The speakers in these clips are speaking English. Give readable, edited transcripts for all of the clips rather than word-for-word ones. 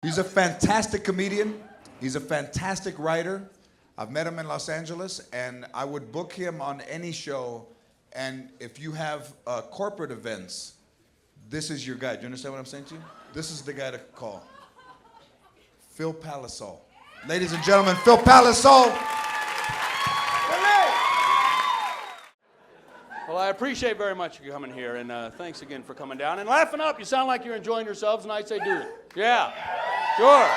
He's a fantastic comedian. He's a fantastic writer. I've met him in Los Angeles, and I would book him on any show. And if you have corporate events, this is your guy. Do you understand what I'm saying to you? This is the guy to call. Phil Palisoul. Ladies and gentlemen, Phil Palisoul. Well, I appreciate very much you coming here, and thanks again for coming down and laughing up. You sound like you're enjoying yourselves, and I say do it. Yeah, sure.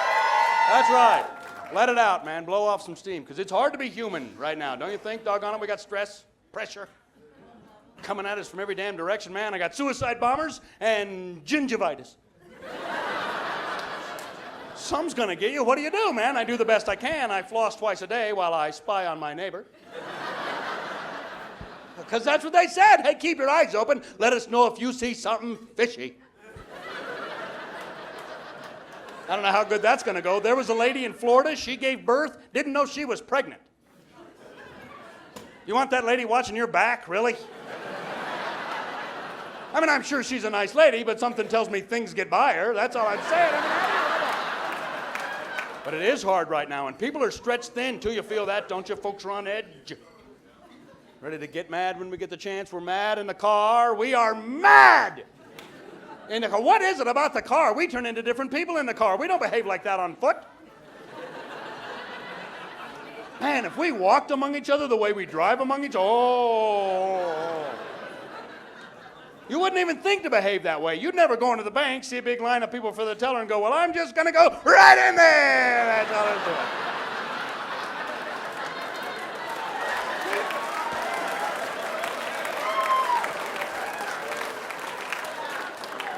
That's right. Let it out, man. Blow off some steam, because it's hard to be human right now. Don't you think, doggone it? We got stress, pressure coming at us from every damn direction, man. I got suicide bombers and gingivitis. Some's gonna get you. What do, man? I do the best I can. I floss twice a day while I spy on my neighbor. Because that's what they said. Hey, keep your eyes open. Let us know if you see something fishy. I don't know how good that's going to go. There was a lady in Florida. She gave birth, didn't know she was pregnant. You want that lady watching your back, really? I mean, I'm sure she's a nice lady, but something tells me things get by her. That's all I'm saying. But it is hard right now, and people are stretched thin, too. You feel that, don't you? Folks are on edge. Ready to get mad when we get the chance. We're mad in the car. We are mad in the car. What is it about the car? We turn into different people in the car. We don't behave like that on foot. Man, if we walked among each other the way we drive among each other, oh. You wouldn't even think to behave that way. You'd never go into the bank, see a big line of people for the teller and go, well, I'm just going to go right in there. That's all I'm doing.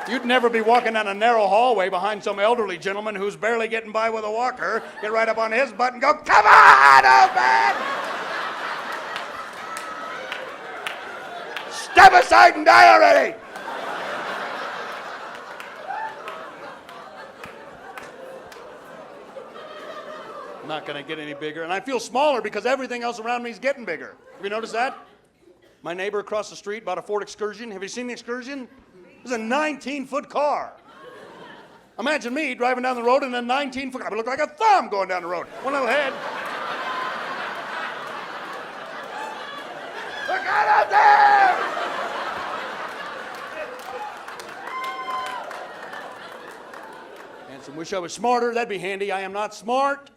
You'd never be walking down a narrow hallway behind some elderly gentleman who's barely getting by with a walker, get right up on his butt and go, come on, old man! Step aside and die already! I'm not going to get any bigger, and I feel smaller because everything else around me is getting bigger. Have you noticed that? My neighbor across the street bought a Ford Excursion. Have you seen the Excursion? It's a 19-foot car. Imagine me driving down the road in a 19-foot car. I look like a thumb going down the road. One little head. Look out there! Hanson, wish I was smarter. That'd be handy. I am not smart.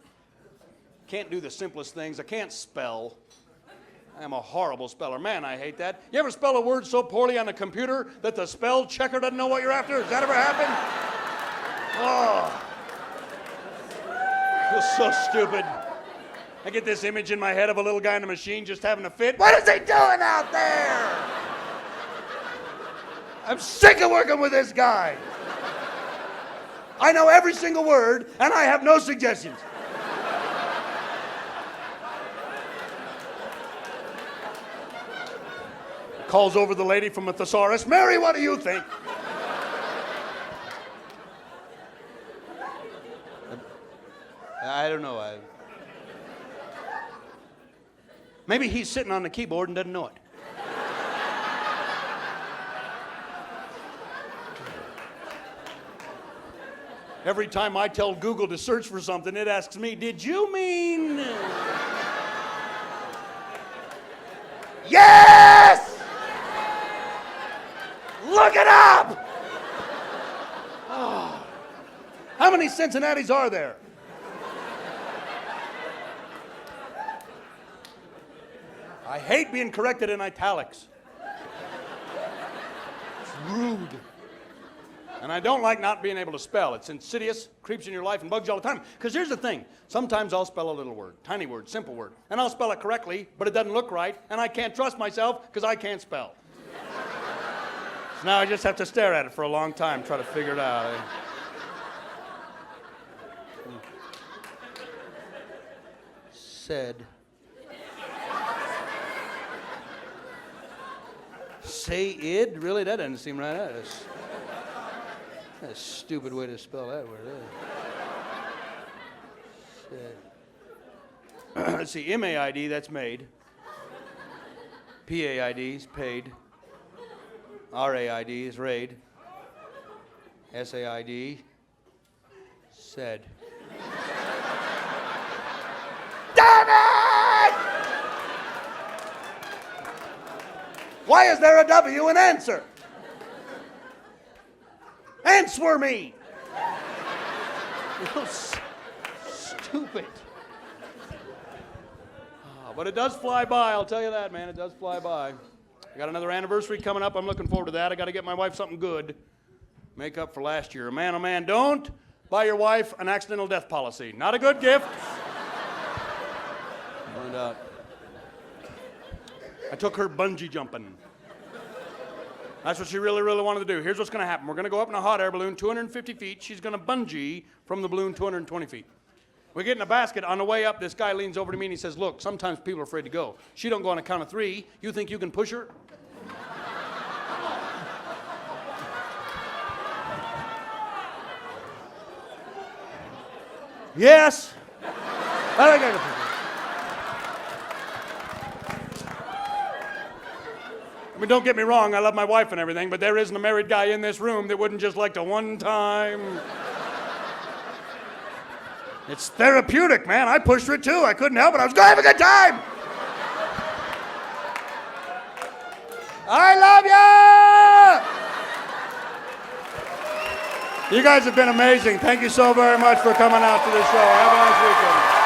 Can't do the simplest things. I can't spell. I am a horrible speller. Man, I hate that. You ever spell a word so poorly on a computer that the spell checker doesn't know what you're after? Has that ever happened? Oh. I feel so stupid. I get this image in my head of a little guy in a machine just having a fit. What is he doing out there? I'm sick of working with this guy. I know every single word, and I have no suggestions. Calls over the lady from a thesaurus. Mary, what do you think? I don't know. Maybe he's sitting on the keyboard and doesn't know it. Every time I tell Google to search for something, it asks me, did you mean? Yes! Look it up! Oh. How many Cincinnatis are there? I hate being corrected in italics. It's rude. And I don't like not being able to spell. It's insidious, creeps in your life, and bugs you all the time. Because here's the thing. Sometimes I'll spell a little word, tiny word, simple word, and I'll spell it correctly, but it doesn't look right, and I can't trust myself because I can't spell. So now I just have to stare at it for a long time, try to figure it out. Said. Say id? Really? That doesn't seem right. That's a stupid way to spell that word. Let's see, M-A-I-D, that's made. P-A-I-D is paid. R-A-I-D is raid. S-A-I-D, said. Damn it! Why is there a W in answer? Answer me! You stupid. But it does fly by, I'll tell you that, man. It does fly by. I got another anniversary coming up. I'm looking forward to that. I got to get my wife something good. Make up for last year. Man, oh man, don't buy your wife an accidental death policy. Not a good gift. And, I took her bungee jumping. That's what she really, really wanted to do. Here's what's going to happen. We're going to go up in a hot air balloon 250 feet. She's going to bungee from the balloon 220 feet. We get in a basket. On the way up, this guy leans over to me and he says, look, sometimes people are afraid to go. She don't go on a count of 3. You think you can push her? Yes. I think I can push her. I mean, don't get me wrong, I love my wife and everything, but there isn't a married guy in this room that wouldn't just like to one time. It's therapeutic, man. I pushed her too. I couldn't help it. I was going to have a good time. I love you! You guys have been amazing. Thank you so very much for coming out to this show. Have a nice weekend.